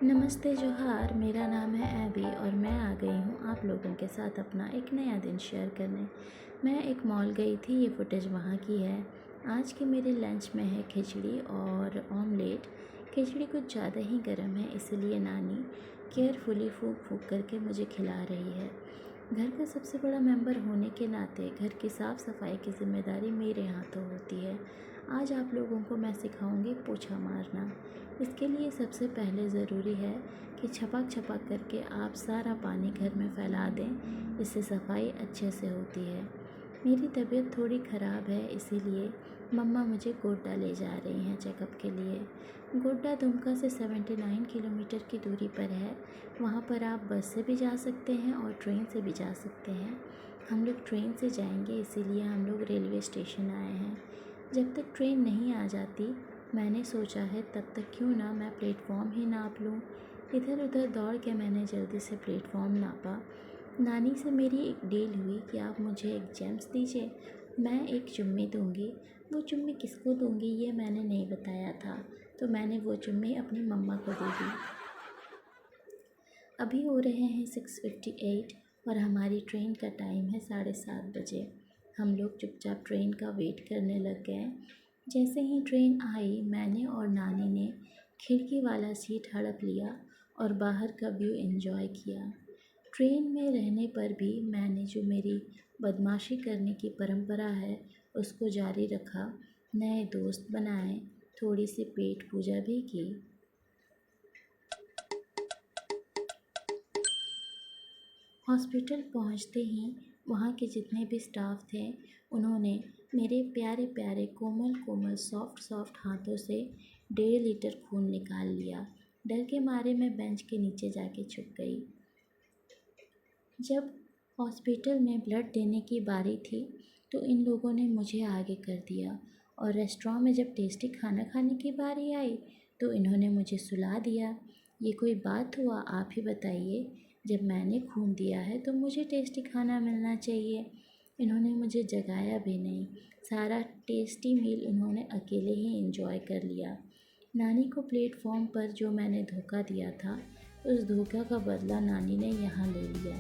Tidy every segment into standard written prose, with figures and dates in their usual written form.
नमस्ते जोहार। मेरा नाम है एबी और मैं आ गई हूँ आप लोगों के साथ अपना एक नया दिन शेयर करने। मैं एक मॉल गई थी, ये फुटेज वहाँ की है। आज की मेरे लंच में है खिचड़ी और ऑमलेट। खिचड़ी कुछ ज़्यादा ही गर्म है, इसलिए नानी केयरफुली फूंक फूंक करके मुझे खिला रही है। घर का सबसे बड़ा मेंबर होने के नाते घर की साफ़ सफाई की जिम्मेदारी मेरे हाथों होती है। आज आप लोगों को मैं सिखाऊंगी पोछा मारना। इसके लिए सबसे पहले ज़रूरी है कि छपक छपक करके आप सारा पानी घर में फैला दें, इससे सफाई अच्छे से होती है। मेरी तबीयत थोड़ी ख़राब है, इसीलिए मम्मा मुझे गोड्डा ले जा रही हैं चेकअप के लिए। गोड्डा दुमका से 79 किलोमीटर की दूरी पर है। वहाँ पर आप बस से भी जा सकते हैं और ट्रेन से भी जा सकते हैं। हम लोग ट्रेन से जाएंगे, इसीलिए हम लोग रेलवे स्टेशन आए हैं। जब तक ट्रेन नहीं आ जाती, मैंने सोचा है तब तक क्यों ना मैं प्लेटफॉर्म ही नाप लूँ। इधर उधर दौड़ के मैंने जल्दी से प्लेटफॉर्म नापा। नानी से मेरी एक डील हुई कि आप मुझे एक जेम्स दीजिए, मैं एक चुम्मी दूँगी। वो चुम्मी किसको दूँगी ये मैंने नहीं बताया था, तो मैंने वो चुम्मी अपनी मम्मा को दे दी। अभी हो रहे हैं 6:58 और हमारी ट्रेन का टाइम है 7:30 बजे। हम लोग चुपचाप ट्रेन का वेट करने लग गए। जैसे ही ट्रेन आई, मैंने और नानी ने खिड़की वाला सीट हड़प लिया और बाहर का व्यू एंजॉय किया। ट्रेन में रहने पर भी मैंने जो मेरी बदमाशी करने की परंपरा है उसको जारी रखा। नए दोस्त बनाए, थोड़ी सी पेट पूजा भी की। हॉस्पिटल पहुंचते ही वहाँ के जितने भी स्टाफ थे, उन्होंने मेरे प्यारे प्यारे कोमल कोमल सॉफ्ट सॉफ्ट हाथों से 1.5 लीटर खून निकाल लिया। डर के मारे मैं बेंच के नीचे जाके छुप गई। जब हॉस्पिटल में ब्लड देने की बारी थी तो इन लोगों ने मुझे आगे कर दिया, और रेस्टोरेंट में जब टेस्टी खाना खाने की बारी आई तो इन्होंने मुझे सुला दिया। ये कोई बात हुआ, आप ही बताइए। जब मैंने खून दिया है तो मुझे टेस्टी खाना मिलना चाहिए। इन्होंने मुझे जगाया भी नहीं, सारा टेस्टी मील उन्होंने अकेले ही एंजॉय कर लिया। नानी को प्लेटफॉर्म पर जो मैंने धोखा दिया था, उस धोखा का बदला नानी ने यहाँ ले लिया।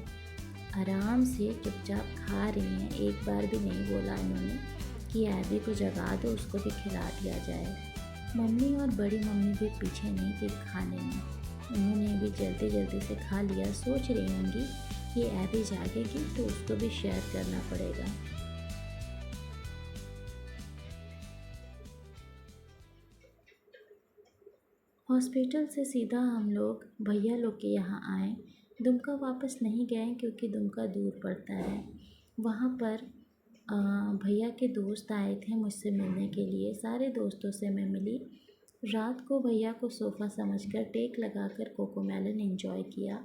आराम से चुपचाप खा रही हैं, एक बार भी नहीं बोला इन्होंने कि एबी को जगा दो, उसको भी खिला दिया जाए। मम्मी और बड़ी मम्मी भी पीछे नहीं थी खाने में, उन्होंने भी जल्दी जल्दी से खा लिया। सोच रही होंगी कि एबी जागेगी तो उसको भी शेयर करना पड़ेगा। हॉस्पिटल से सीधा हम लोग भैया लोग के यहाँ आए। दुमका वापस नहीं गए क्योंकि दुमका दूर पड़ता है। वहाँ पर भैया के दोस्त आए थे मुझसे मिलने के लिए। सारे दोस्तों से मैं मिली। रात को भैया को सोफ़ा समझकर टेक लगाकर कोकोमेलन एंजॉय किया।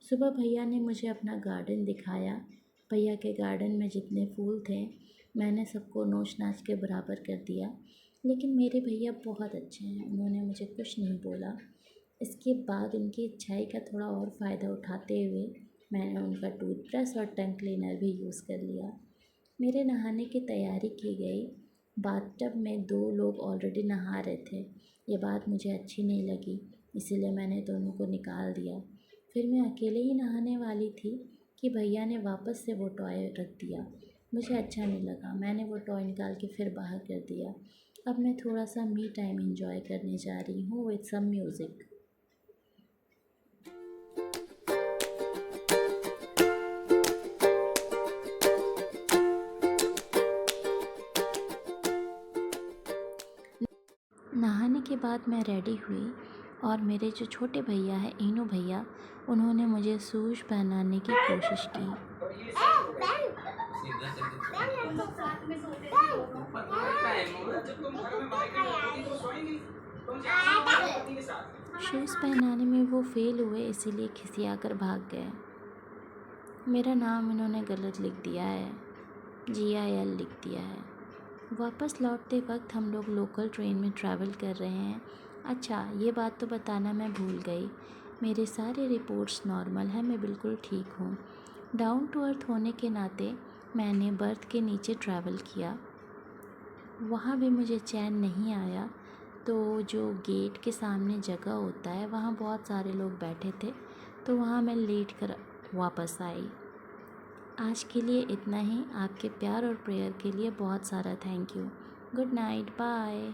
सुबह भैया ने मुझे अपना गार्डन दिखाया। भैया के गार्डन में जितने फूल थे, मैंने सबको नोच नाच के बराबर कर दिया। लेकिन मेरे भैया बहुत अच्छे हैं, उन्होंने मुझे कुछ नहीं बोला। इसके बाद उनकी अच्छाई का थोड़ा और फ़ायदा उठाते हुए मैंने उनका टूथब्रश और टंग क्लीनर भी यूज़ कर लिया। मेरे नहाने की तैयारी की गई। बाथटब में 2 लोग ऑलरेडी नहा रहे थे। ये बात मुझे अच्छी नहीं लगी, इसीलिए मैंने दोनों को निकाल दिया। फिर मैं अकेले ही नहाने वाली थी कि भैया ने वापस से वो टॉय रख दिया। मुझे अच्छा नहीं लगा, मैंने वो टॉय निकाल के फिर बाहर कर दिया। अब मैं थोड़ा सा मी टाइम एंजॉय करने जा रही हूँ विद सम म्यूज़िक। नहाने के बाद मैं रेडी हुई और मेरे जो छोटे भैया है इनू भैया, उन्होंने मुझे शूज़ पहनाने की कोशिश की। शूज़ पहनाने में वो फेल हुए, इसीलिए खिसिया कर भाग गए। मेरा नाम इन्होंने गलत लिख दिया है, GIL लिख दिया है। वापस लौटते वक्त हम लोग लोकल ट्रेन में ट्रैवल कर रहे हैं। अच्छा, ये बात तो बताना मैं भूल गई, मेरे सारे रिपोर्ट्स नॉर्मल हैं, मैं बिल्कुल ठीक हूँ। डाउन टू अर्थ होने के नाते मैंने बर्थ के नीचे ट्रैवल किया। वहाँ भी मुझे चैन नहीं आया। तो जो गेट के सामने जगह होता है वहाँ बहुत सारे लोग बैठे थे, तो वहाँ मैं लेट कर वापस आई। आज के लिए इतना ही। आपके प्यार और प्रेयर के लिए बहुत सारा thank you. Good night, bye.